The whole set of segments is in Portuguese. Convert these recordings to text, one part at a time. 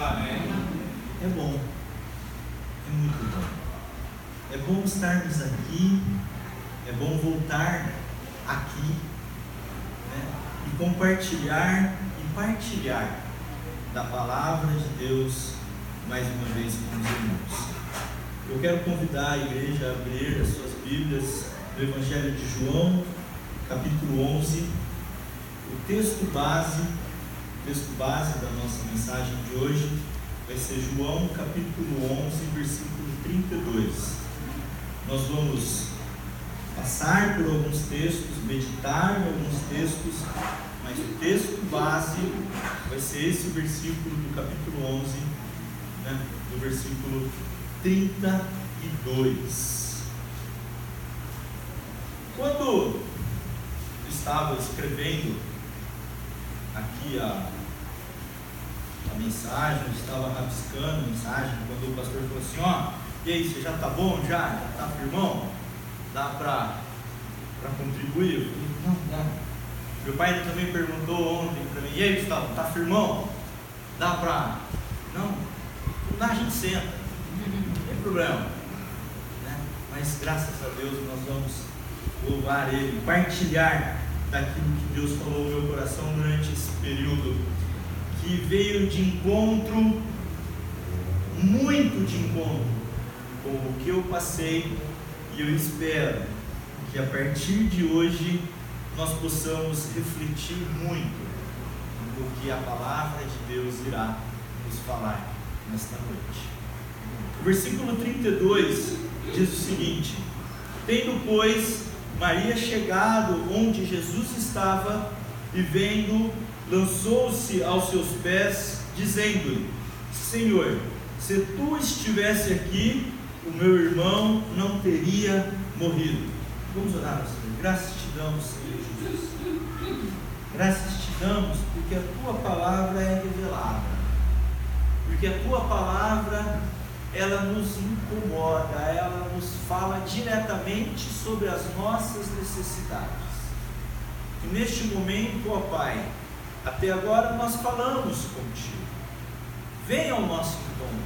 É bom, é muito bom. É bom estarmos aqui, é bom voltar aqui, né? E compartilhar e partilhar da palavra de Deus mais uma vez com os irmãos. Eu quero convidar a igreja a abrir as suas Bíblias no Evangelho de João, capítulo 11. O texto base da nossa mensagem de hoje vai ser João, capítulo 11, versículo 32. Nós vamos passar por alguns textos, meditar em alguns textos, mas o texto base vai ser esse versículo do capítulo 11, né, do versículo 32. Quando eu estava escrevendo aqui a mensagem, eu estava rabiscando a mensagem, quando o pastor falou assim, e aí, você já está bom? Já está firmão? Dá para contribuir? Eu falei, não, dá. Meu pai também perguntou ontem para mim, e aí, Gustavo, está firmão? Dá para... Não a gente senta, não tem problema, né? Mas graças a Deus nós vamos louvar Ele, partilhar daquilo que Deus falou no meu coração durante esse período, que veio de encontro, muito de encontro, com o que eu passei, e eu espero que a partir de hoje nós possamos refletir muito no que a palavra de Deus irá nos falar nesta noite. O versículo 32 diz o seguinte: tendo, pois, Maria chegado onde Jesus estava, e vendo, lançou-se aos seus pés, dizendo-lhe: Senhor, se tu estivesse aqui, o meu irmão não teria morrido. Vamos orar ao Senhor. Graças te damos, Senhor Jesus. Graças te damos porque a tua palavra é revelada, porque a tua palavra, ela nos incomoda, ela nos fala diretamente sobre as nossas necessidades. E neste momento, ó Pai, até agora nós falamos contigo. Venha ao nosso encontro,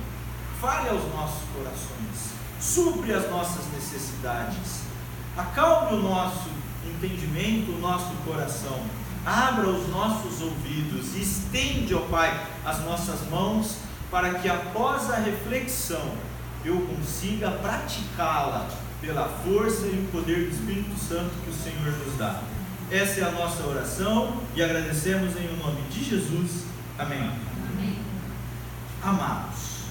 fale aos nossos corações, supre as nossas necessidades, acalme o nosso entendimento, o nosso coração, abra os nossos ouvidos e estende, ó Pai, as nossas mãos, para que após a reflexão eu consiga praticá-la pela força e o poder do Espírito Santo que o Senhor nos dá. Essa é a nossa oração e agradecemos em nome de Jesus. Amém. Amém. Amados,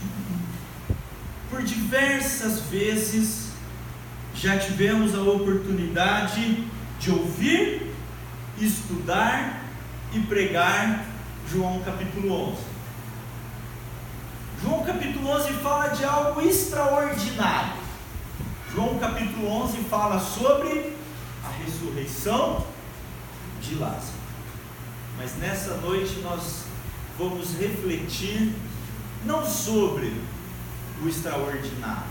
por diversas vezes já tivemos a oportunidade de ouvir, estudar e pregar João capítulo 11. João capítulo 11 fala de algo extraordinário. João capítulo 11 fala sobre a ressurreição de Lázaro. Mas nessa noite nós vamos refletir não sobre o extraordinário,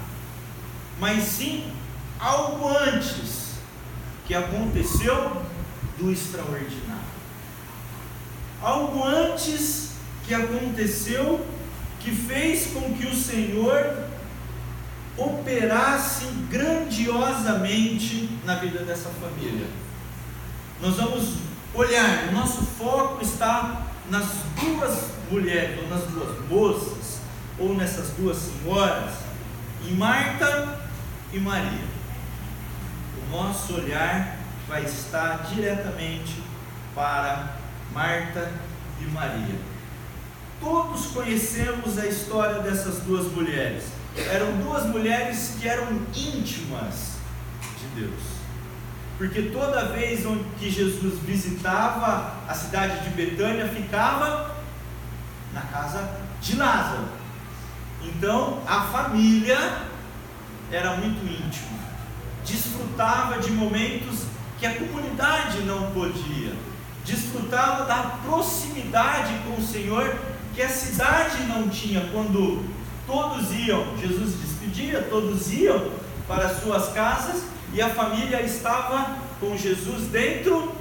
mas sim algo antes que aconteceu do extraordinário. Algo antes que aconteceu que fez com que o Senhor operasse grandiosamente na vida dessa família. Nós vamos olhar, o nosso foco está nas duas mulheres, ou nas duas moças, ou nessas duas senhoras, em Marta e Maria. O nosso olhar vai estar diretamente para Marta e Maria. Todos conhecemos a história dessas duas mulheres. Eram duas mulheres que eram íntimas de Deus, porque toda vez que Jesus visitava a cidade de Betânia, ficava na casa de Lázaro. Então a família era muito íntima, desfrutava de momentos que a comunidade não podia, desfrutava da proximidade com o Senhor que a cidade não tinha. Quando todos iam, Jesus despedia, todos iam para as suas casas e a família estava com Jesus dentro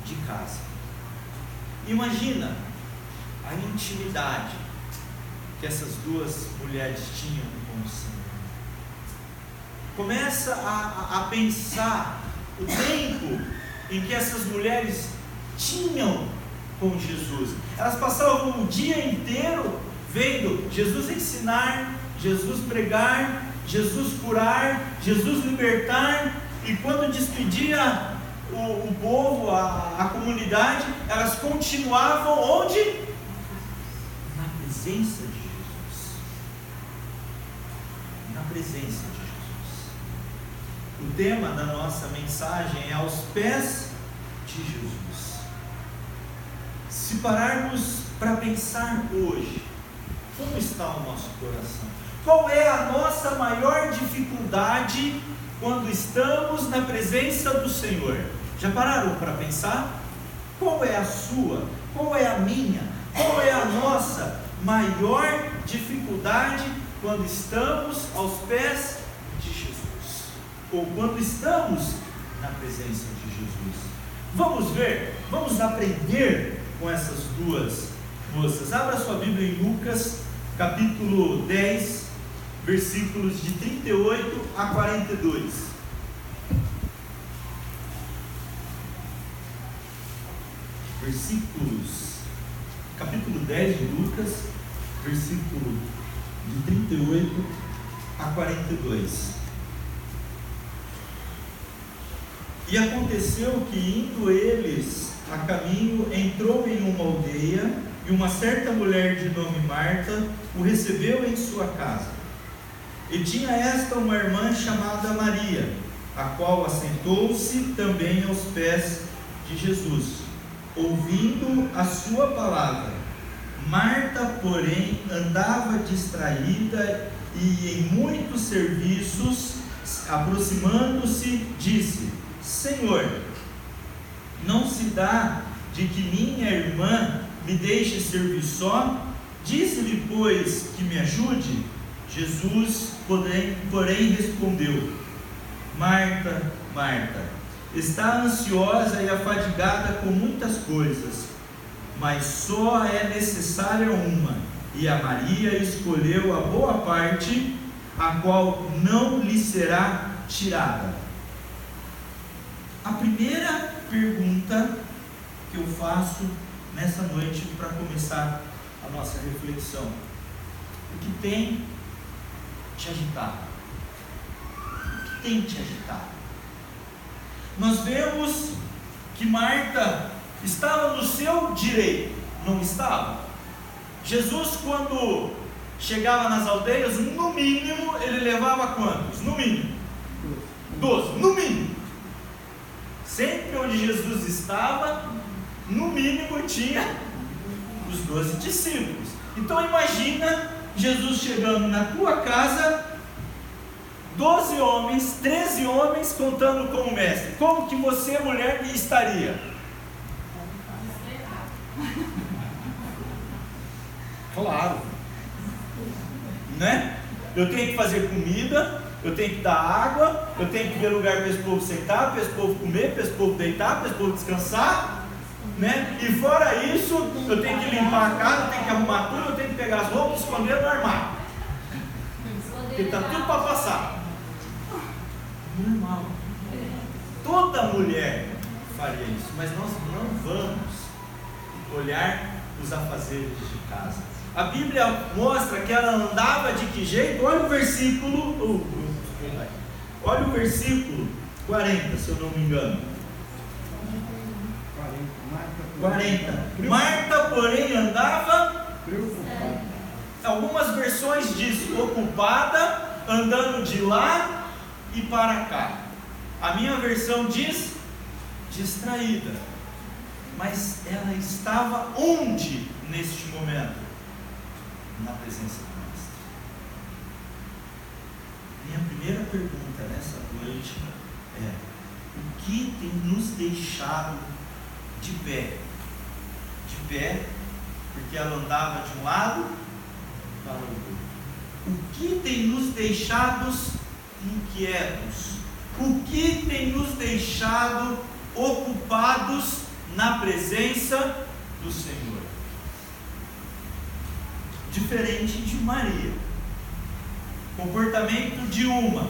de casa. Imagina a intimidade que essas duas mulheres tinham com o Senhor. Começa a pensar o tempo em que essas mulheres tinham com Jesus. Elas passavam o dia inteiro vendo Jesus ensinar, Jesus pregar, Jesus curar, Jesus libertar, e quando despedia o povo, a comunidade, elas continuavam onde? Na presença de Jesus. Na presença de Jesus. O tema da nossa mensagem é aos pés de Jesus. Se pararmos para pensar hoje, como está o nosso coração? Qual é a nossa maior dificuldade quando estamos na presença do Senhor? Já pararam para pensar? Qual é a sua? Qual é a minha? Qual é a nossa maior dificuldade quando estamos aos pés de Jesus? Ou quando estamos na presença de Jesus? Vamos ver, vamos aprender com essas duas moças. Abra sua Bíblia em Lucas, capítulo 10, versículos de 38 a 42. Capítulo 10 de Lucas, versículo de 38 a 42. E aconteceu que, indo eles a caminho, entrou em uma aldeia, e uma certa mulher de nome Marta o recebeu em sua casa. E tinha esta uma irmã chamada Maria, a qual assentou-se também aos pés de Jesus, ouvindo a sua palavra. Marta, porém, andava distraída e em muitos serviços, aproximando-se, disse: Senhor, não se dá de que minha irmã me deixe servir só? Disse-lhe, pois, que me ajude. Jesus, porém respondeu: Marta, Marta, está ansiosa e afadigada com muitas coisas, mas só é necessária uma, e a Maria escolheu a boa parte, a qual não lhe será tirada. A primeira pergunta que eu faço nessa noite para começar a nossa reflexão: o que tem te agitado? O que tem te agitado? Nós vemos que Marta estava no seu direito, não estava? Jesus, quando chegava nas aldeias, no mínimo, ele levava quantos? No mínimo 12, no mínimo. Sempre onde Jesus estava, no mínimo tinha os 12 discípulos. Então imagina Jesus chegando na tua casa, 12 homens, 13 homens contando com o mestre. Como que você, mulher, estaria? Claro, né? Eu tenho que fazer comida, eu tenho que dar água, eu tenho que ver lugar para esse povo sentar, para esse povo comer, para esse povo deitar, para esse povo descansar, né? E fora isso, eu tenho que limpar a casa, eu tenho que arrumar tudo, eu tenho que pegar as roupas e esconder no armário, porque está tudo para passar. Normal. Toda mulher faria isso, mas nós não vamos olhar os afazeres de casa. A Bíblia mostra que ela andava de que jeito? Olha o versículo 40, se eu não me engano. 40. Marta, porém, andava preocupada. Algumas versões diz ocupada, andando de lá e para cá. A minha versão diz distraída. Mas ela estava onde neste momento? Na presença do Mestre. Minha primeira pergunta nessa noite é: o que tem nos deixado de pé? De pé, porque ela andava de um lado para o outro. O que tem nos deixado inquietos? O que tem nos deixado ocupados na presença do Senhor? diferente de Maria. Comportamento de uma: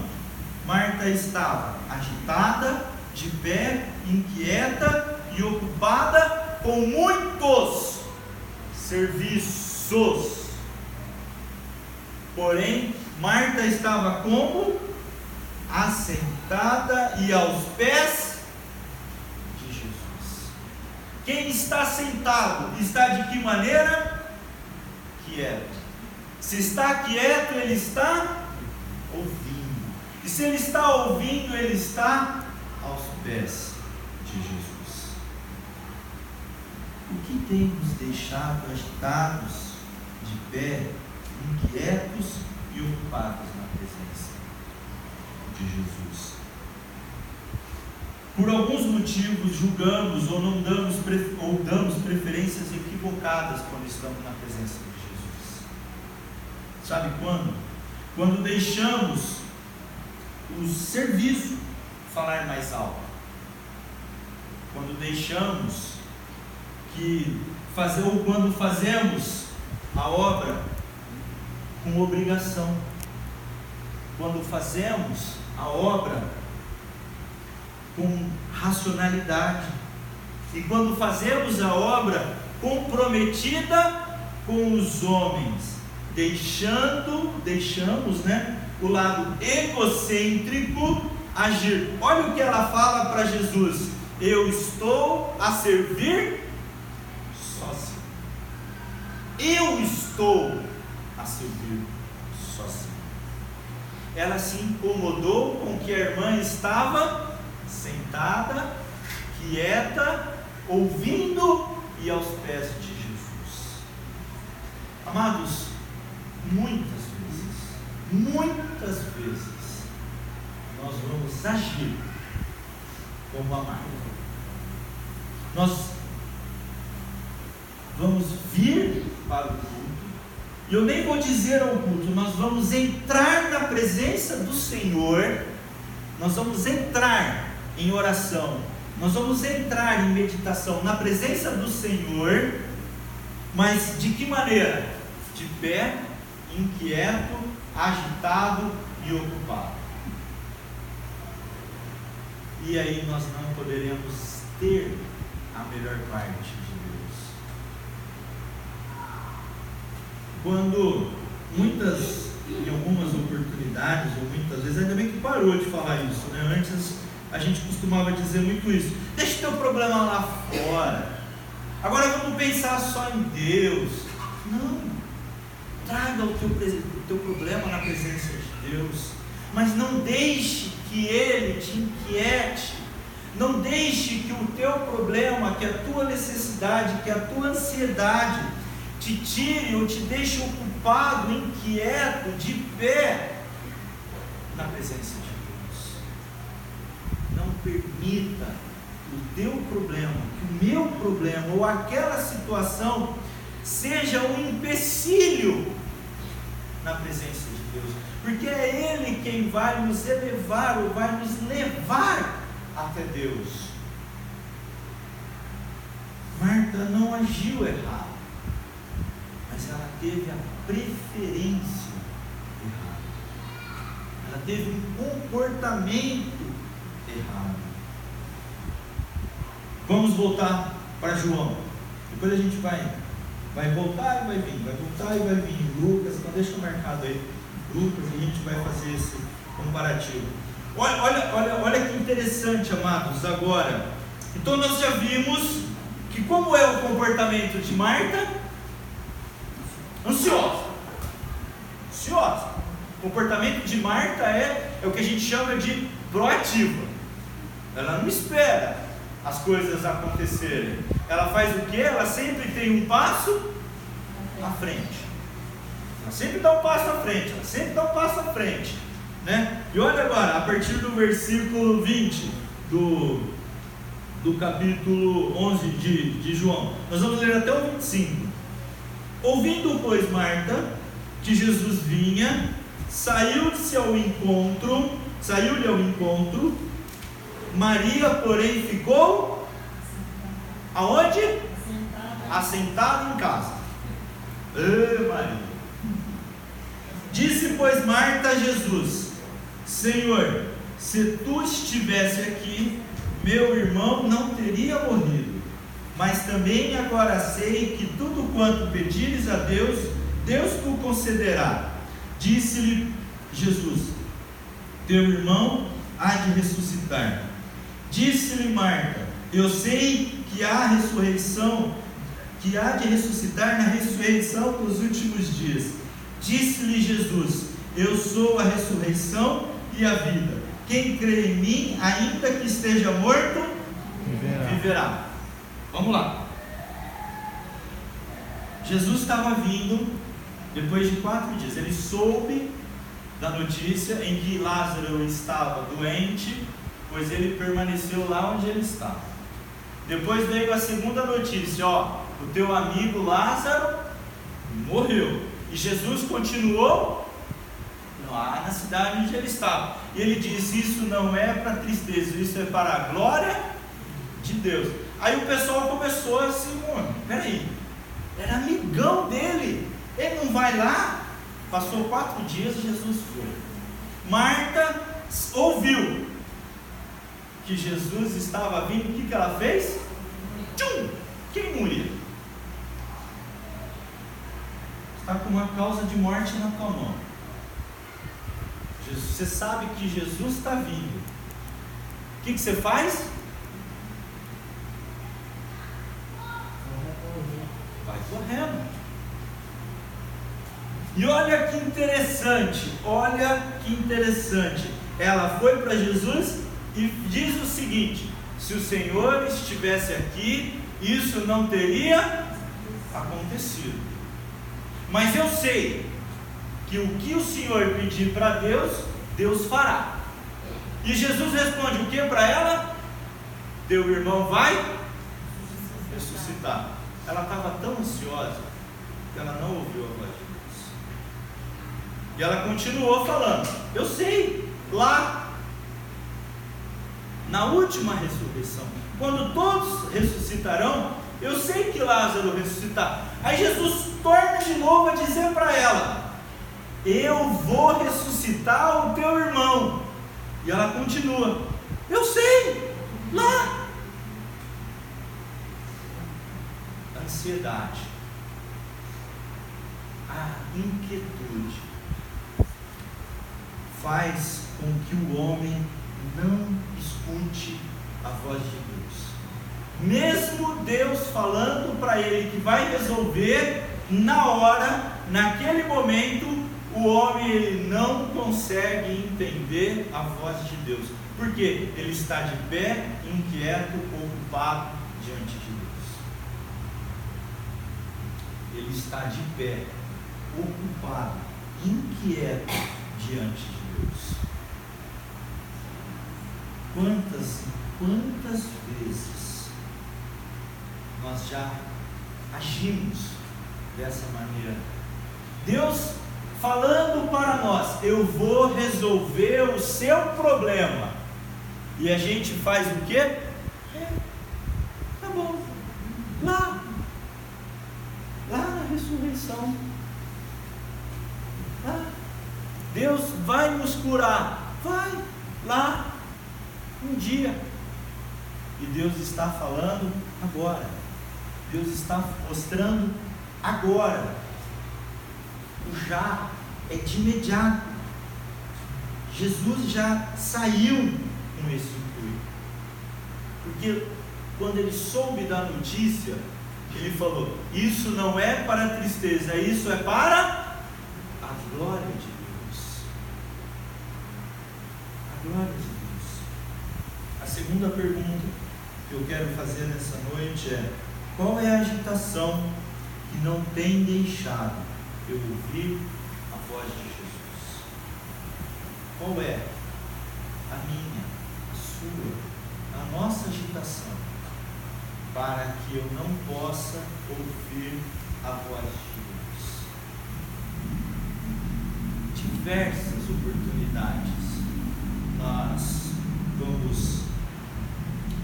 Marta estava agitada, de pé, inquieta e ocupada com muitos serviços. Porém, Marta estava como? Assentada e aos pés de Jesus. Quem está sentado está de que maneira? Quieto. Se está quieto, ele está ouvindo. E se ele está ouvindo, ele está aos pés de Jesus. O que tem nos deixado agitados, de pé, inquietos e ocupados na presença de Jesus? Por alguns motivos julgamos ou não damos preferências equivocadas quando estamos na presença de Jesus. Sabe quando? Quando deixamos o serviço falar mais alto. Quando deixamos quando fazemos a obra com obrigação. Quando fazemos a obra com racionalidade. E quando fazemos a obra comprometida com os homens, deixamos, o lado egocêntrico agir. Olha o que ela fala para Jesus: eu estou a servir sozinho. Eu estou a servir sozinho. Ela se incomodou com que a irmã estava sentada, quieta, ouvindo e aos pés de Jesus. Amados, muitas vezes nós vamos agir como a Marta. Nós vamos vir para o culto, e eu nem vou dizer ao culto, nós vamos entrar na presença do Senhor, nós vamos entrar em oração, nós vamos entrar em meditação na presença do Senhor, mas de que maneira? De pé, inquieto, agitado e ocupado. E aí nós não poderemos ter a melhor parte de Deus. Quando em algumas oportunidades, ou muitas vezes, ainda bem que parou de falar isso, Antes a gente costumava dizer muito isso: deixa o teu problema lá fora, agora vamos pensar só em Deus. Não, traga o teu problema na presença de Deus, mas não deixe que Ele te inquiete, não deixe que o teu problema, que a tua necessidade, que a tua ansiedade te tire ou te deixe ocupado, inquieto, de pé na presença de Deus. Não permita o teu problema, que o meu problema ou aquela situação seja um empecilho na presença de Deus, porque é Ele quem vai nos elevar ou vai nos levar até Deus. Marta não agiu errado, mas ela teve a preferência errada, ela teve um comportamento errado. Vamos voltar para João, depois a gente vai voltar e vai vir, vai voltar e vai vir. Lucas, então deixa marcado aí Lucas, e a gente vai fazer esse comparativo. Olha que interessante, amados, agora. Então nós já vimos que como é o comportamento de Marta? Ansiosa. O comportamento de Marta é o que a gente chama de proativa. Ela não espera as coisas acontecerem. Ela faz o quê? Ela sempre tem um passo à frente. Ela sempre dá um passo à frente, E olha agora, a partir do versículo 20 do capítulo 11 de João, nós vamos ler até o 25. Ouvindo, pois, Marta que Jesus vinha, saiu-lhe ao encontro. Maria, porém, ficou aonde? Assentada em casa. Maria, pois, Marta a Jesus: Senhor, se tu estivesse aqui, meu irmão não teria morrido. Mas também agora sei que tudo quanto pedires a Deus, Deus te concederá. Disse-lhe Jesus: teu irmão há de ressuscitar. Disse-lhe Marta: eu sei que há ressurreição, que há de ressuscitar na ressurreição dos últimos dias. Disse-lhe Jesus: eu sou a ressurreição e a vida. Quem crê em mim, ainda que esteja morto, viverá. Vamos lá. Jesus estava vindo depois de 4 dias. Ele soube da notícia em que Lázaro estava doente, pois ele permaneceu lá onde ele estava. Depois veio a segunda notícia: ó, o teu amigo Lázaro morreu. E Jesus continuou lá na cidade onde ele estava. E ele diz: isso não é para tristeza, isso é para a glória de Deus. Aí o pessoal começou assim: peraí, era amigão dele, ele não vai lá? Passou 4 dias e Jesus foi. Marta ouviu que Jesus estava vindo. O que ela fez? Tchum! Quem não ia? Está com uma causa de morte na tua mão. Você sabe que Jesus está vindo. O que você faz? Vai correndo. E olha que interessante, ela foi para Jesus e diz o seguinte: se o Senhor estivesse aqui, isso não teria acontecido. Mas eu sei que o que o Senhor pedir para Deus, Deus fará. E Jesus responde o que para ela? Teu irmão vai ressuscitar. Ela estava tão ansiosa que ela não ouviu a voz de Deus. E ela continuou falando: eu sei, lá na última ressurreição, quando todos ressuscitarão, eu sei que Lázaro ressuscitar. Aí Jesus torna de novo a dizer para ela: eu vou ressuscitar o teu irmão. E ela continua: eu sei, lá. A ansiedade, a inquietude faz com que o homem não escute a voz de Deus. Mesmo Deus falando para ele que vai resolver, na hora, naquele momento, o homem ele não consegue entender a voz de Deus. Porque ele está de pé, inquieto, ocupado diante de Deus. Ele está de pé, ocupado, inquieto diante de Deus. Quantas vezes nós já agimos dessa maneira? Deus falando para nós: eu vou resolver o seu problema. E a gente faz o quê? Tá bom, lá na ressurreição, Deus vai nos curar, vai lá um dia. E Deus está falando agora, Deus está mostrando agora. O já é de imediato. Jesus já saiu com esse intuito, porque quando ele soube da notícia, ele falou: isso não é para tristeza, isso é para a glória de Deus. A glória de Deus. A segunda pergunta que eu quero fazer nessa noite é: qual é a agitação que não tem deixado eu ouvir a voz de Jesus? Qual é a minha, a sua, a nossa agitação, para que eu não possa ouvir a voz de Deus? Diversas oportunidades nós vamos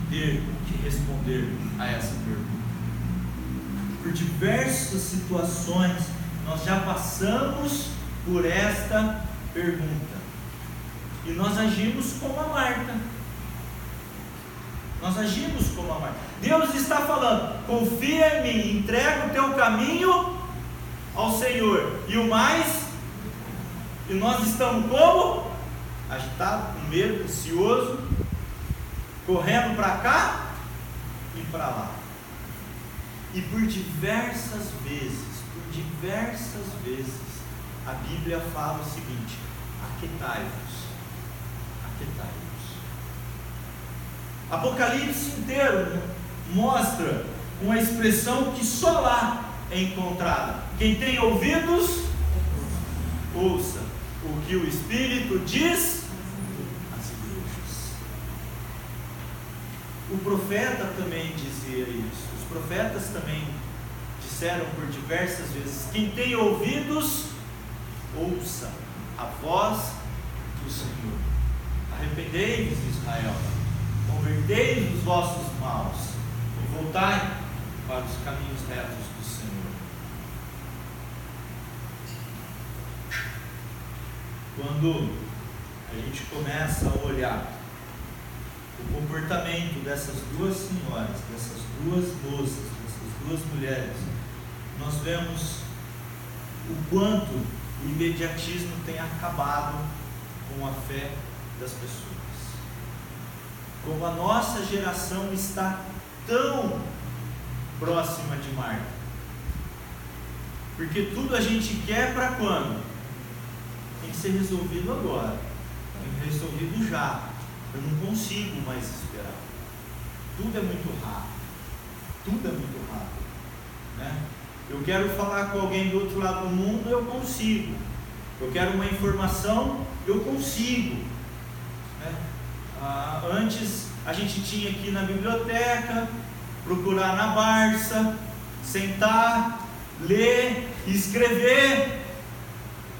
ter que responder a essa pergunta. Por diversas situações nós já passamos por esta pergunta. E nós agimos como a Marta. Nós agimos como a Marta. Deus está falando: confia em mim, entrega o teu caminho ao Senhor. E o mais, e nós estamos como? Agitado, com medo, ansioso, correndo para cá e para lá. E por diversas vezes, a Bíblia fala o seguinte: aquietai-vos, aquietai-vos. Apocalipse inteiro mostra uma expressão que só lá é encontrada. Quem tem ouvidos, ouça o que o Espírito diz às igrejas. O profeta também dizia isso. Os profetas também disseram por diversas vezes: quem tem ouvidos, ouça a voz do Senhor. Arrependei-vos, Israel, convertei-vos dos vossos maus e voltai para os caminhos retos do Senhor. Quando a gente começa a olhar o comportamento dessas duas senhoras, dessas duas moças, dessas duas mulheres, nós vemos o quanto o imediatismo tem acabado com a fé das pessoas. Como a nossa geração está tão próxima de Marta. Porque tudo a gente quer para quando? Tem que ser resolvido agora. Tem que ser resolvido já. Eu não consigo mais esperar. Tudo é muito rápido. Tudo é muito rápido, né? Eu quero falar com alguém do outro lado do mundo, eu consigo. Eu quero uma informação, eu consigo, né? Antes a gente tinha aqui na biblioteca, procurar na Barça, sentar, ler, escrever.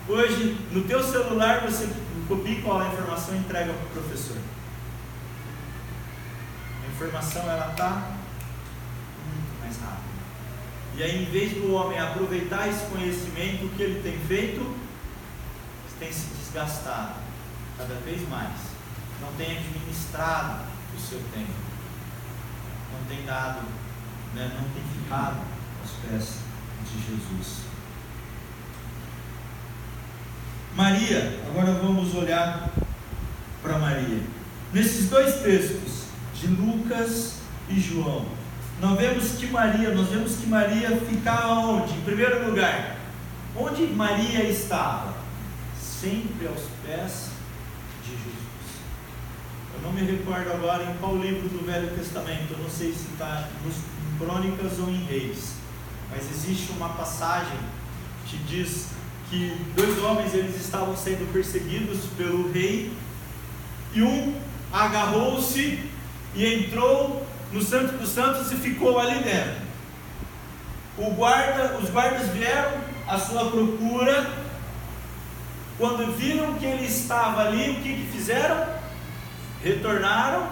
Hoje, no teu celular, você copia e cola a informação e entrega para o professor. A informação, ela está muito mais rápida. E aí, em vez do homem aproveitar esse conhecimento, o que ele tem feito? Tem se desgastado cada vez mais. Não tem administrado o seu tempo. Não tem dado, né, não tem ficado aos pés de Jesus. Maria, agora vamos olhar para Maria. Nesses dois textos, de Lucas e João, nós vemos que Maria ficava onde? Em primeiro lugar, onde Maria estava? Sempre aos pés de Jesus. Eu não me recordo agora em qual livro do Velho Testamento, eu não sei se está em Crônicas ou em Reis, mas existe uma passagem que diz que dois homens, eles estavam sendo perseguidos pelo rei, e um agarrou-se e entrou no Santo dos Santos e ficou ali dentro. Os guardas vieram à sua procura. Quando viram que ele estava ali, o que fizeram? Retornaram,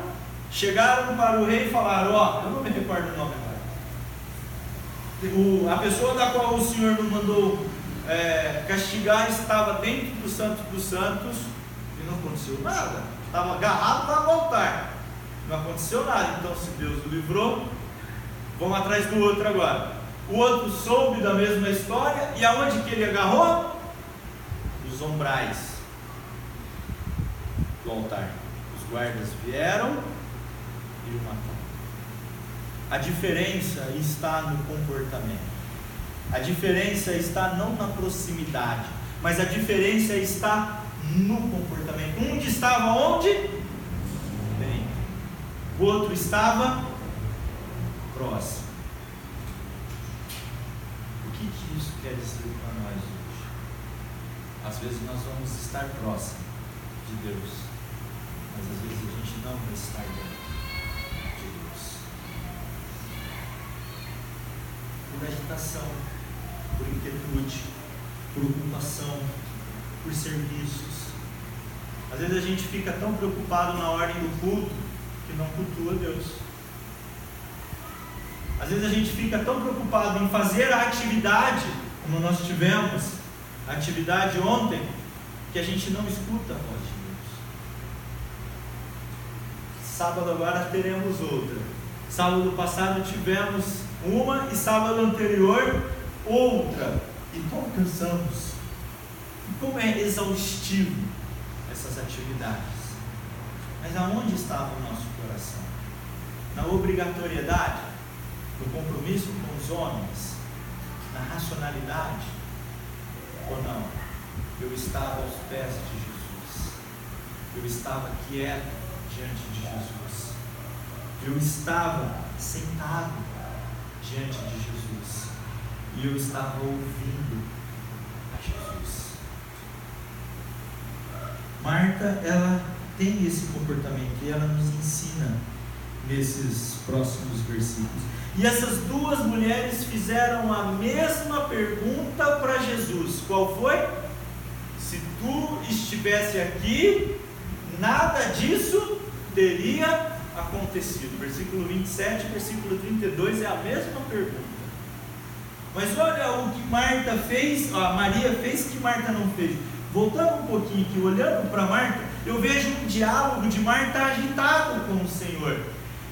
chegaram para o rei e falaram: eu não me recordo o nome agora. A pessoa da qual o Senhor nos mandou castigar estava dentro do Santo dos Santos e não aconteceu nada. Estava agarrado para voltar. Não aconteceu nada. Então, se Deus o livrou, vamos atrás do outro agora. O outro soube da mesma história, e aonde que ele agarrou? Os ombrais do altar. Os guardas vieram e o mataram. A diferença está no comportamento. A diferença está não na proximidade, mas a diferença está no comportamento. Um estava onde? Bem. O outro estava próximo. O que isso quer dizer para nós hoje? Às vezes nós vamos estar próximo de Deus, mas às vezes a gente não vai estar dentro de Deus. Por agitação, por inquietude, por ocupação, por serviços. Às vezes a gente fica tão preocupado na ordem do culto que não cultua Deus. Às vezes a gente fica tão preocupado em fazer a atividade como nós tivemos atividade ontem que a gente não escuta a voz de Deus. Sábado agora teremos outra. Sábado passado tivemos uma e sábado anterior outra. E como cansamos. E como é exaustivo essas atividades. Mas aonde estava o nosso coração? Na obrigatoriedade? No compromisso com os homens? Na racionalidade? Ou não? Eu estava aos pés de Jesus. Eu estava quieto diante de Jesus. Eu estava sentado diante de Jesus. E eu estava ouvindo a Jesus. Marta, ela tem esse comportamento e ela nos ensina nesses próximos versículos. E essas duas mulheres fizeram a mesma pergunta para Jesus. Qual foi? Se tu estivesse aqui, nada disso teria acontecido. Versículo 27, versículo 32 é a mesma pergunta. Mas olha o que Marta fez, a Maria fez que Marta não fez. Voltando um pouquinho aqui, olhando para Marta, eu vejo um diálogo de Marta agitado com o Senhor.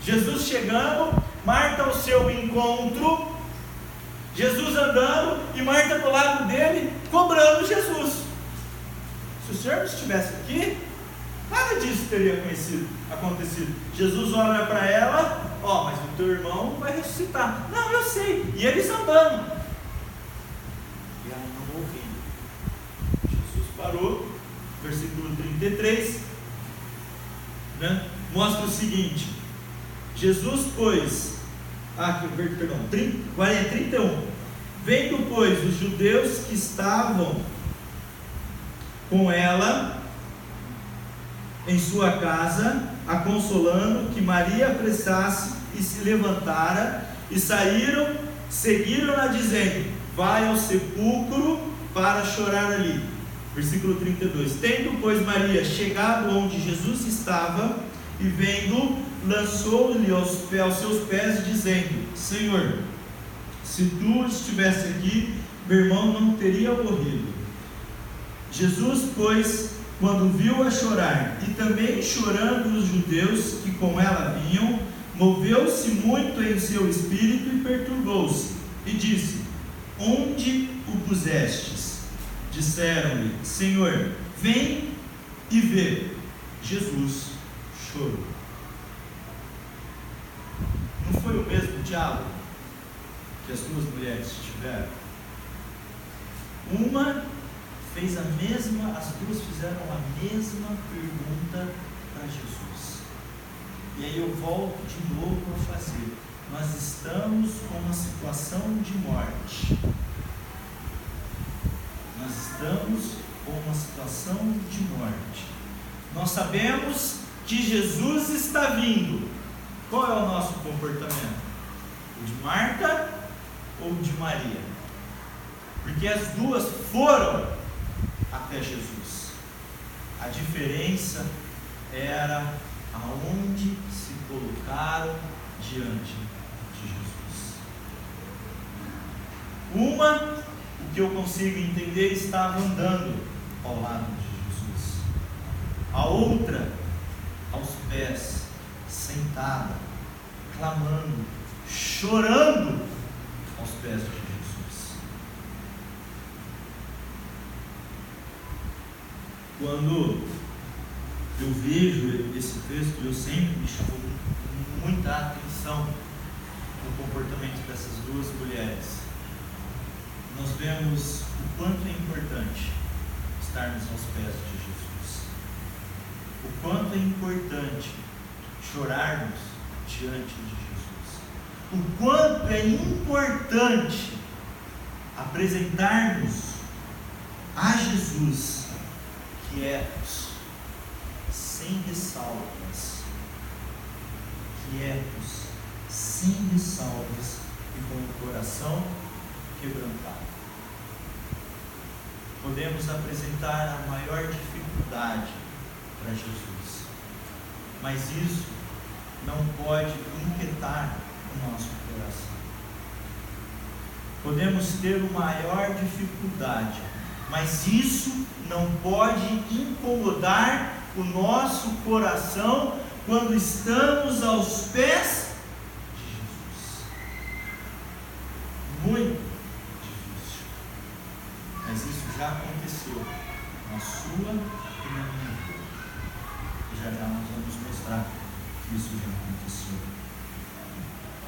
Jesus chegando, Marta ao seu encontro, Jesus andando e Marta do lado dele, cobrando Jesus. Se o Senhor não estivesse aqui, nada disso teria acontecido. Jesus olha para ela, mas o teu irmão vai ressuscitar. Não, eu sei. E eles andando. E ela não ouvindo. Jesus parou, versículo 33, mostra o seguinte: Jesus, pois, 31, vendo, pois, os judeus que estavam com ela em sua casa, a consolando, que Maria apressasse e se levantara, e saíram, seguiram-na dizendo: vai ao sepulcro para chorar ali. Versículo 32, tendo, pois, Maria chegado onde Jesus estava, e vendo, lançou-lhe aos seus pés, dizendo: Senhor, se tu estivesse aqui, meu irmão não teria morrido. Jesus, pois, quando viu-a chorar, e também chorando os judeus que com ela vinham, moveu-se muito em seu espírito e perturbou-se, e disse: onde o pusestes? Disseram-lhe: Senhor, vem e vê. Jesus chorou. Não foi o mesmo diálogo que as duas mulheres tiveram? Uma fez a mesma, as duas fizeram a mesma pergunta para Jesus. E aí eu volto de novo a fazer. Nós estamos com uma situação de morte. Nós estamos com uma situação de morte. Nós sabemos que Jesus está vindo. Qual é o nosso comportamento? O de Marta ou o de Maria? Porque as duas foram até Jesus. A diferença era aonde se colocaram diante de Jesus. Uma, o que eu consigo entender, estava andando ao lado de Jesus. A outra, aos pés, sentada, clamando, chorando aos pés de Jesus. Quando eu vejo esse texto, eu sempre me chamou muita atenção no comportamento dessas duas mulheres. Nós vemos o quanto é importante estarmos aos pés de Jesus. O quanto é importante chorarmos diante de Jesus. O quanto é importante apresentarmos a Jesus quietos, sem ressalvas, quietos, sem ressalvas e com o coração quebrantado. Podemos apresentar a maior dificuldade para Jesus, mas isso não pode inquietar o nosso coração. Podemos ter uma maior dificuldade mas isso não pode incomodar o nosso coração quando estamos aos pés de Jesus. Muito difícil, mas isso já aconteceu na sua e na minha vida. E já nós vamos mostrar que isso já aconteceu.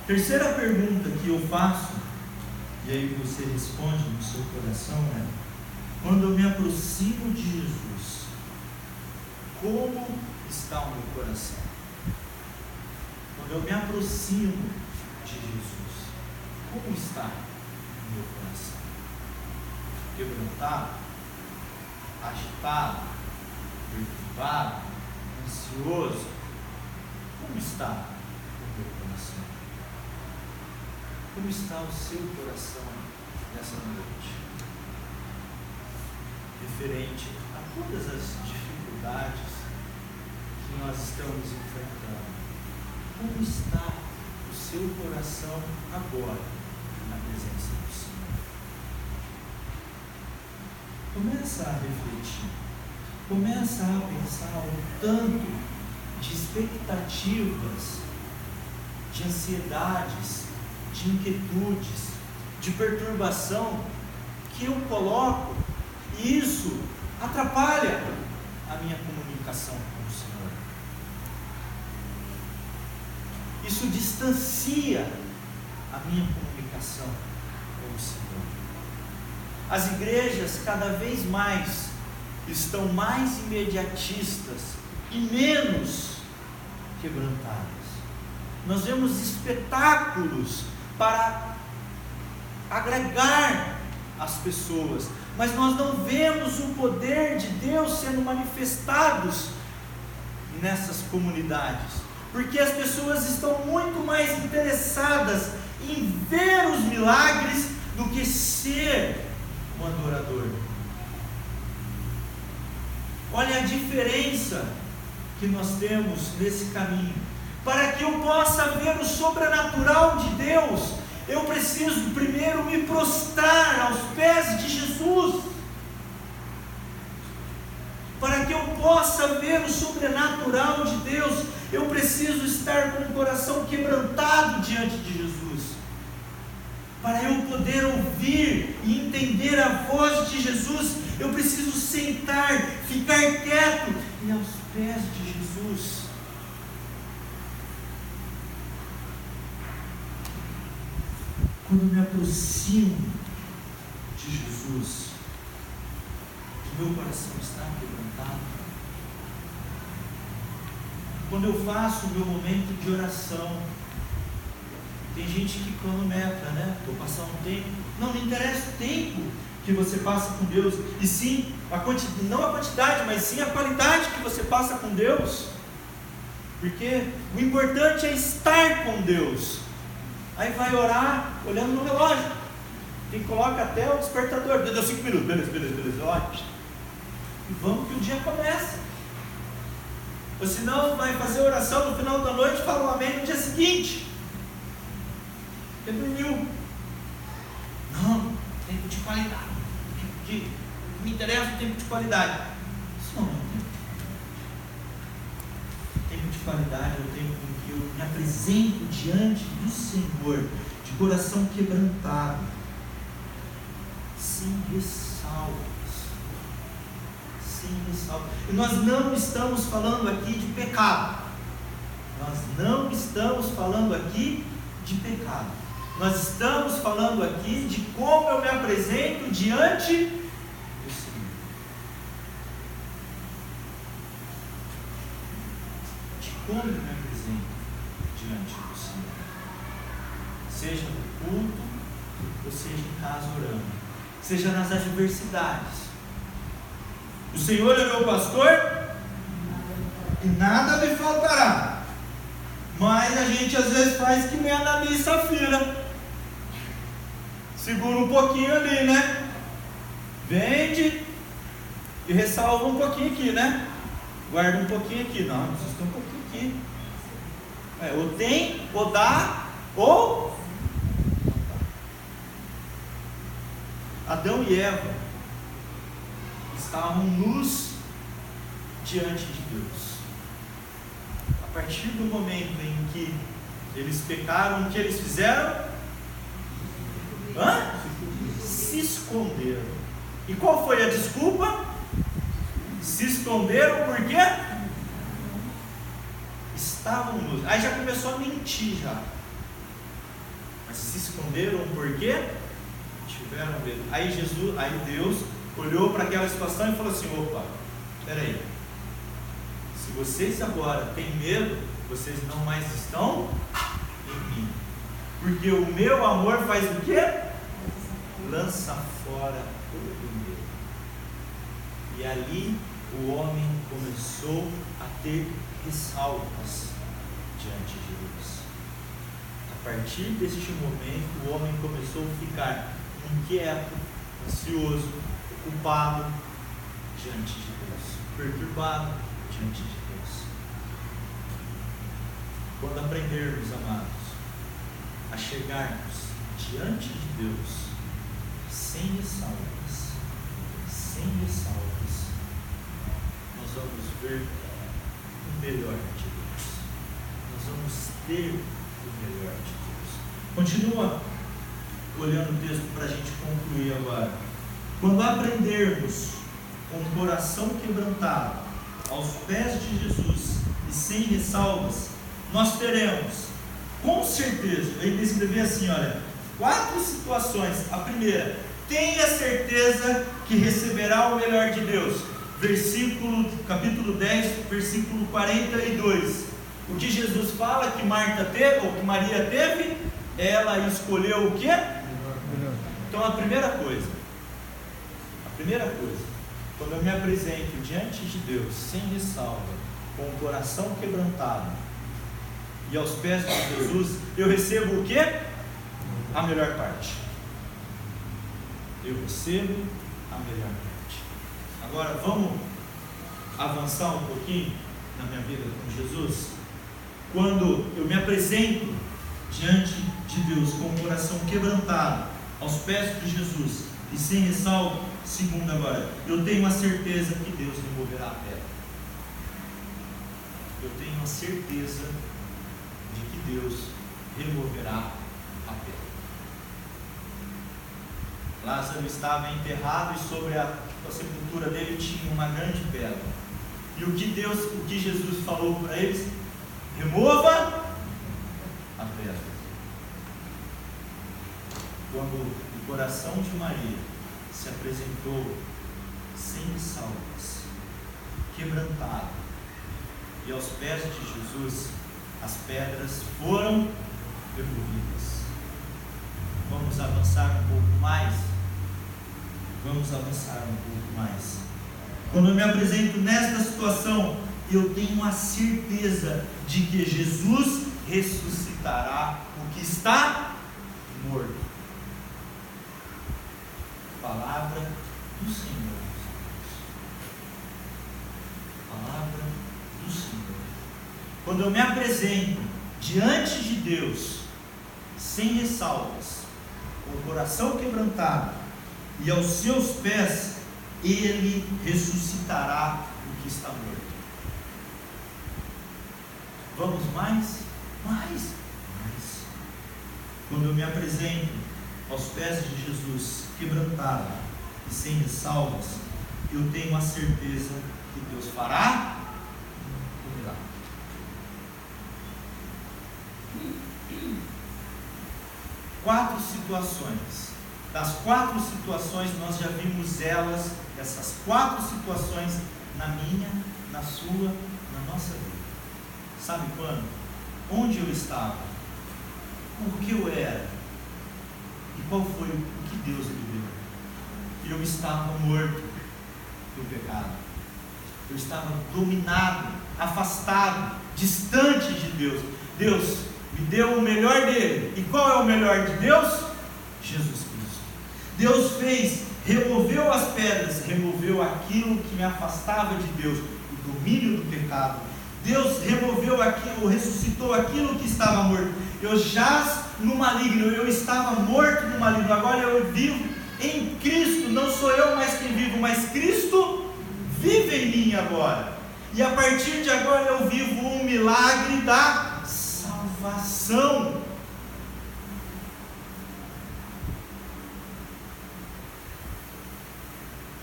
Terceira pergunta que eu faço, e aí você responde no seu coração, é: quando eu me aproximo de Jesus, como está o meu coração? Quando eu me aproximo de Jesus, como está o meu coração? Quebrantado? Agitado? Perturbado? Ansioso? Como está o meu coração? Como está o seu coração nessa noite? Referente a todas as dificuldades que nós estamos enfrentando. Como está o seu coração agora na presença do Senhor? Começa a refletir. Começa a pensar o tanto de expectativas, de ansiedades, de inquietudes, de perturbação que eu coloco, e isso atrapalha a minha comunicação com o Senhor. Isso distancia a minha comunicação com o Senhor. As igrejas cada vez mais estão mais imediatistas e menos quebrantadas. Nós vemos espetáculos para agregar as pessoas, mas nós não vemos o poder de Deus sendo manifestados nessas comunidades, porque as pessoas estão muito mais interessadas em ver os milagres do que ser um adorador. Olha a diferença que nós temos nesse caminho. Para que eu possa ver o sobrenatural de Deus, eu preciso primeiro me prostrar aos pés de Jesus. Para que eu possa ver o sobrenatural de Deus, eu preciso estar com o coração quebrantado diante de Jesus. Para eu poder ouvir e entender a voz de Jesus, eu preciso sentar, ficar quieto e aos pés de Jesus. Quando eu me aproximo de Jesus, o meu coração está quebrantado. Quando eu faço o meu momento de oração, tem gente que cronometra, né? Vou passar um tempo. Não interessa o tempo que você passa com Deus, e sim, não a quantidade, mas sim a qualidade que você passa com Deus. Porque o importante é estar com Deus. Aí vai orar olhando no relógio. Quem coloca até o despertador. Deu 5 minutos, beleza. Olha. E vamos que o dia começa. Ou senão vai fazer oração no final da noite e fala um amém no dia seguinte. Porque dormiu. Não, tempo de qualidade. Me interessa o tempo de qualidade. Isso não é tempo. Tempo de qualidade é o tempo em que eu me apresento diante do Senhor, de coração quebrantado, sem ressalvas. Sem ressalvas. E nós não estamos falando aqui de pecado. Nós não estamos falando aqui de pecado. Nós estamos falando aqui de como eu me apresento diante do Senhor. De como eu me apresento diante do Senhor. Seja no culto, ou seja em casa orando. Seja nas adversidades. O Senhor é meu pastor e nada me faltará. Mas a gente às vezes faz que nem a Anani e Safira. Segura um pouquinho ali, né? Vende e ressalva um pouquinho aqui, né? Guarda um pouquinho aqui. Não, precisa ter um pouquinho aqui. Ou tem, ou dá, ou Adão e Eva estavam nus diante de Deus. A partir do momento em que eles pecaram, o que eles fizeram? Se esconderam. E qual foi a desculpa? Se esconderam por quê? Estavam nus. Aí já começou a mentir já. Mas se esconderam por quê? Tiveram medo. Aí Deus olhou para aquela situação e falou assim: opa, peraí, se vocês agora têm medo, vocês não mais estão em mim, porque o meu amor faz o quê? Lança fora o medo. E ali o homem começou a ter ressalvas diante de Deus. A partir deste momento, o homem começou a ficar inquieto, ansioso, ocupado diante de Deus, perturbado diante de Deus. Quando aprendermos, amados, a chegarmos diante de Deus sem ressalvas, nós vamos ver o melhor de Deus. Nós vamos ter o melhor de Deus. Continua olhando o texto para a gente concluir agora. Quando aprendermos com o coração quebrantado aos pés de Jesus e sem ressalvas, nós teremos, com certeza, eu ia escrever assim, olha, 4 situações. A primeira: tenha certeza que receberá o melhor de Deus. Capítulo 10, versículo 42. O que Jesus fala que Marta teve, ou que Maria teve, ela escolheu o quê? Então a primeira coisa, quando eu me apresento diante de Deus, sem ressalva, com o coração quebrantado, e aos pés de Jesus, eu recebo o quê? A melhor parte. Eu recebo a melhor parte. Agora vamos avançar um pouquinho na minha vida com Jesus. Quando eu me apresento diante de Deus com o coração quebrantado, aos pés de Jesus e sem ressalva, segundo agora, eu tenho a certeza que Deus removerá a pedra. Eu tenho a certeza de que Deus removerá a pedra. Lázaro estava enterrado e sobre a sepultura dele tinha uma grande pedra. E o que Jesus falou para eles? Remova a pedra. Quando o coração de Maria se apresentou sem ressalvas, quebrantado, e aos pés de Jesus, as pedras foram removidas. Vamos avançar um pouco mais. Quando eu me apresento nesta situação, eu tenho a certeza de que Jesus ressuscitará o que está morto. Palavra do Senhor. Palavra do Senhor. Quando eu me apresento diante de Deus, sem ressalvas, com o coração quebrantado, e aos seus pés, Ele ressuscitará o que está morto. Vamos mais? Quando eu me apresento aos pés de Jesus, quebrantado e sem ressalvas, eu tenho a certeza que Deus fará o milagre. Quatro situações. Das 4 situações, nós já vimos essas 4 situações na minha, na sua, na nossa vida. Sabe quando? Onde eu estava? O que eu era? E qual foi o que Deus me deu? Eu estava morto do pecado. Eu estava dominado, afastado, distante de Deus. Deus me deu o melhor dele. E qual é o melhor de Deus? Jesus Cristo. Deus removeu as pedras, removeu aquilo que me afastava de Deus, o domínio do pecado. Deus removeu aquilo, ressuscitou aquilo que estava morto. Eu jaz no maligno, eu estava morto no maligno, agora eu vivo em Cristo. Não sou eu mais quem vivo, mas Cristo vive em mim agora. E a partir de agora eu vivo um milagre da salvação.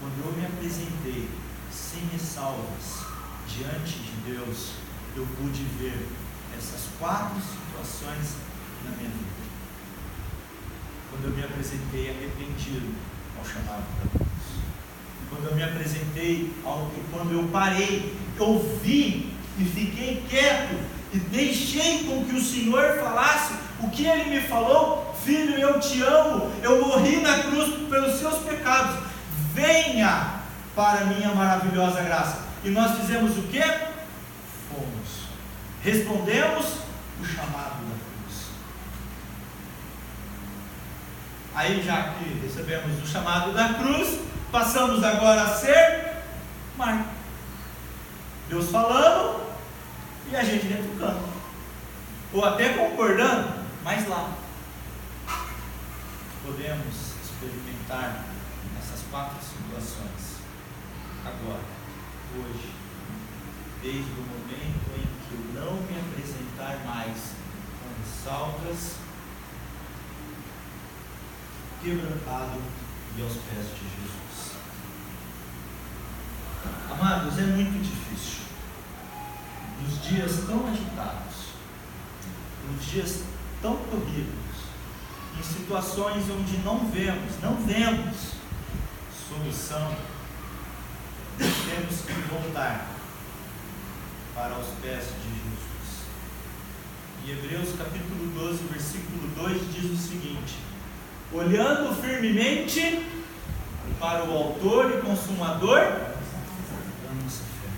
Quando eu me apresentei sem ressalvas diante de Deus, eu pude ver essas 4 situações na minha vida. Quando eu me apresentei arrependido ao chamado da cruz. Quando eu me apresentei, quando eu parei, ouvi e fiquei quieto e deixei com que o Senhor falasse o que Ele me falou: filho, eu te amo, eu morri na cruz pelos seus pecados, venha para a minha maravilhosa graça. E nós fizemos o quê? Fomos, respondemos o chamado da cruz. Aí, já que recebemos o chamado da cruz, passamos agora a ser Marco. Deus falando e a gente retrucando, ou até concordando, mas lá podemos experimentar essas 4 situações agora, hoje, desde o momento em que eu não me apresentar mais com ressalvas, quebrantado e aos pés de Jesus. Amados, é muito difícil, nos dias tão agitados, nos dias tão corridos, em situações onde não vemos solução, temos que voltar para os pés de Jesus. Em Hebreus capítulo 12, versículo 2 diz o seguinte: olhando firmemente para o autor e consumador da nossa fé.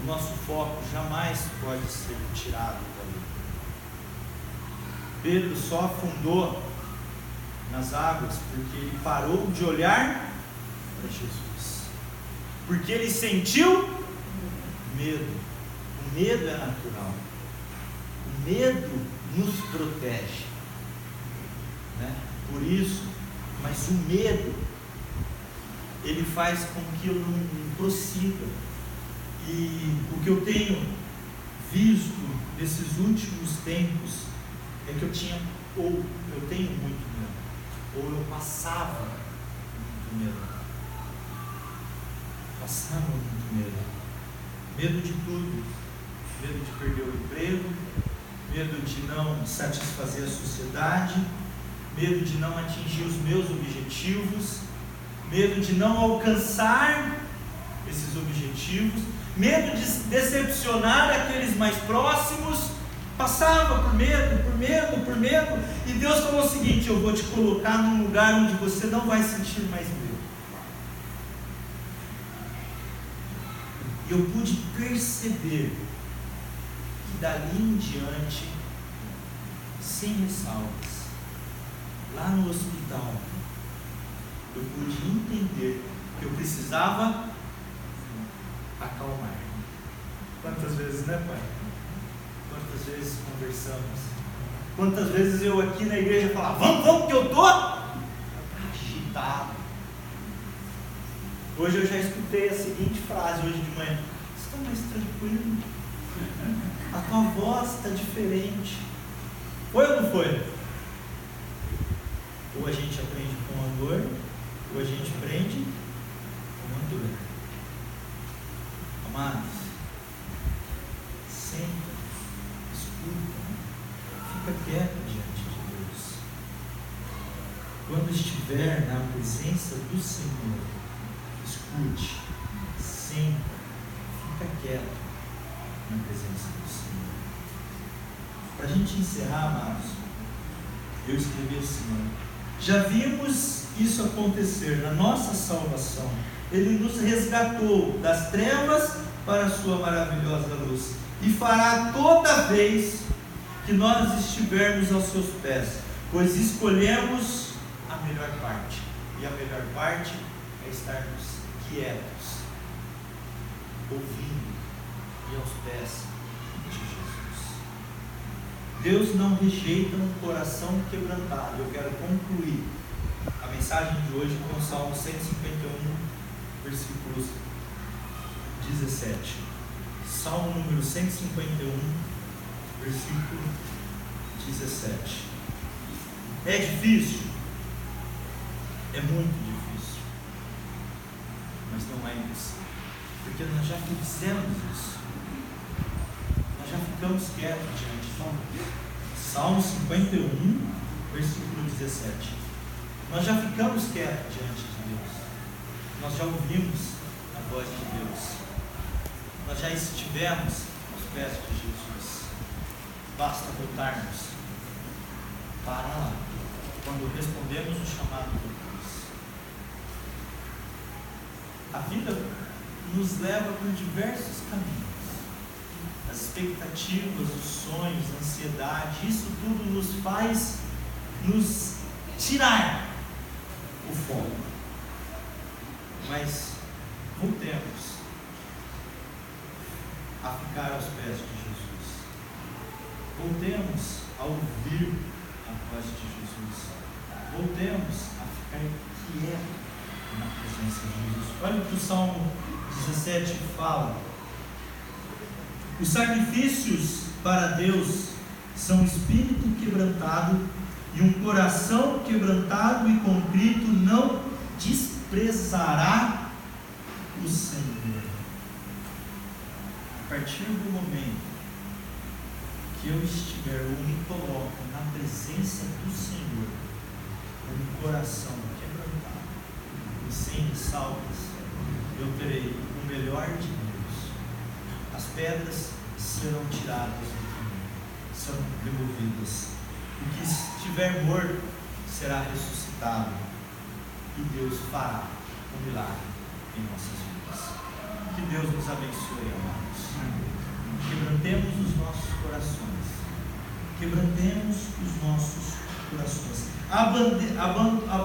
O nosso foco jamais pode ser tirado dali. Pedro só afundou nas águas porque ele parou de olhar para Jesus, porque ele sentiu medo. O medo é natural, o medo nos protege, né? Por isso, mas o medo, ele faz com que eu não prossiga. E o que eu tenho visto nesses últimos tempos é que eu tenho muito medo, ou eu passava muito medo. Passava muito medo. Medo de tudo. Medo de perder o emprego, medo de não satisfazer a sociedade, medo de não atingir os meus objetivos, medo de não alcançar esses objetivos, medo de decepcionar aqueles mais próximos. Passava por medo, e Deus falou o seguinte: eu vou te colocar num lugar onde você não vai sentir mais medo. E eu pude perceber que dali em diante, sem ressalvas, lá no hospital, eu pude entender que eu precisava acalmar. Quantas vezes, né, pai? Quantas vezes conversamos? Quantas vezes eu aqui na igreja falava: vamos, que eu estou agitado. Hoje eu já escutei a seguinte frase hoje de manhã: você está mais tranquilo? A tua voz está diferente. Foi ou não foi? Ou a gente aprende com amor, ou a gente aprende com dor. Amados, senta, escuta, fica quieto diante de Deus. Quando estiver na presença do Senhor, escute, senta, fica quieto na presença do Senhor. Para a gente encerrar, amados, eu escrevi assim: já vimos isso acontecer na nossa salvação. Ele nos resgatou das trevas para a sua maravilhosa luz, e fará toda vez que nós estivermos aos seus pés, pois escolhemos a melhor parte, e a melhor parte é estarmos quietos, ouvindo e aos pés de Jesus. Deus não rejeita um coração quebrantado. Eu quero concluir a mensagem de hoje com o Salmo 151, versículos 17. Salmo número 151, versículo 17. É difícil? É muito difícil. Mas não é impossível. Porque nós já fizemos isso. Nós já ficamos quietos diante de Deus. Salmo 51, versículo 17. Nós já ficamos quietos diante de Deus. Nós já ouvimos a voz de Deus. Nós já estivemos aos pés de Jesus. Basta voltarmos para lá, quando respondemos o chamado de Deus. A vida nos leva por diversos caminhos. As expectativas, os sonhos, a ansiedade, isso tudo nos faz nos tirar o foco. Mas voltemos a ficar aos pés de Jesus. Voltemos a ouvir a voz de Jesus. Voltemos a ficar quietos na presença de Jesus. Olha o que o Salmo 17 fala. Os sacrifícios para Deus são espírito quebrantado e um coração quebrantado e contrito não desprezará o Senhor. A partir do momento que eu estiver ou me coloco na presença do Senhor, com um coração quebrantado e sem ressalvas, eu terei o melhor de Deus. As pedras serão tiradas do caminho, serão removidas. O que estiver morto será ressuscitado e Deus fará um milagre em nossas vidas. Que Deus nos abençoe, amados. Quebrantemos os nossos corações. Quebrantemos os nossos corações.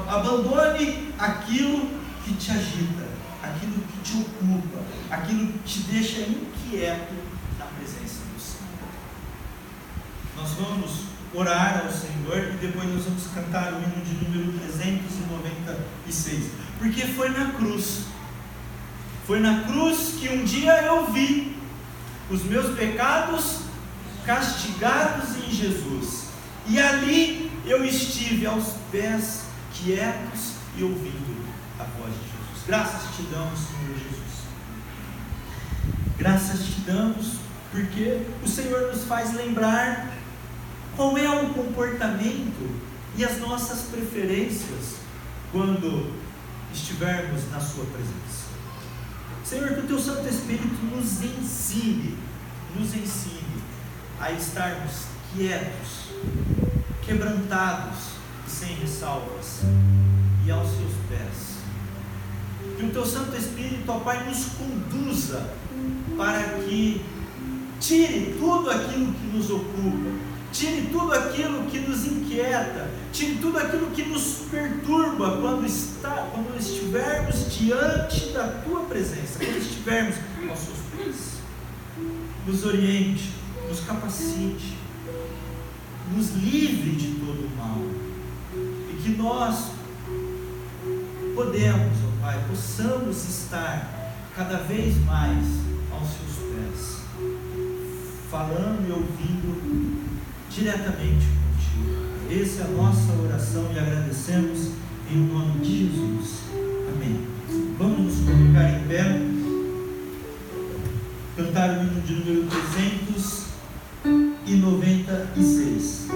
Abandone aquilo que te agita, aquilo que te ocupa, aquilo que te deixa inquieto na presença do Senhor. Nós vamos orar ao Senhor e depois nós vamos cantar o hino de número 396. Porque foi na cruz. Foi na cruz que um dia eu vi os meus pecados castigados em Jesus. E ali eu estive aos pés quietos e ouvindo a voz de Jesus. Graças te damos, Senhor Jesus. Graças te damos porque o Senhor nos faz lembrar qual é o comportamento e as nossas preferências quando estivermos na sua presença. Senhor, que o teu Santo Espírito nos ensine a estarmos quietos, quebrantados e sem ressalvas e aos seus pés. Que o teu Santo Espírito, ó Pai, nos conduza para que tire tudo aquilo que nos ocupa, tire tudo aquilo que nos inquieta, tire tudo aquilo que nos perturba quando estivermos diante da Tua presença, quando estivermos aos Seus pés. Nos oriente, nos capacite, nos livre de todo o mal, e que nós possamos estar cada vez mais aos Seus pés, falando e ouvindo diretamente contigo. Essa é a nossa oração e agradecemos em nome de Jesus. Amém. Vamos nos colocar em pé, cantar o hino de número 396.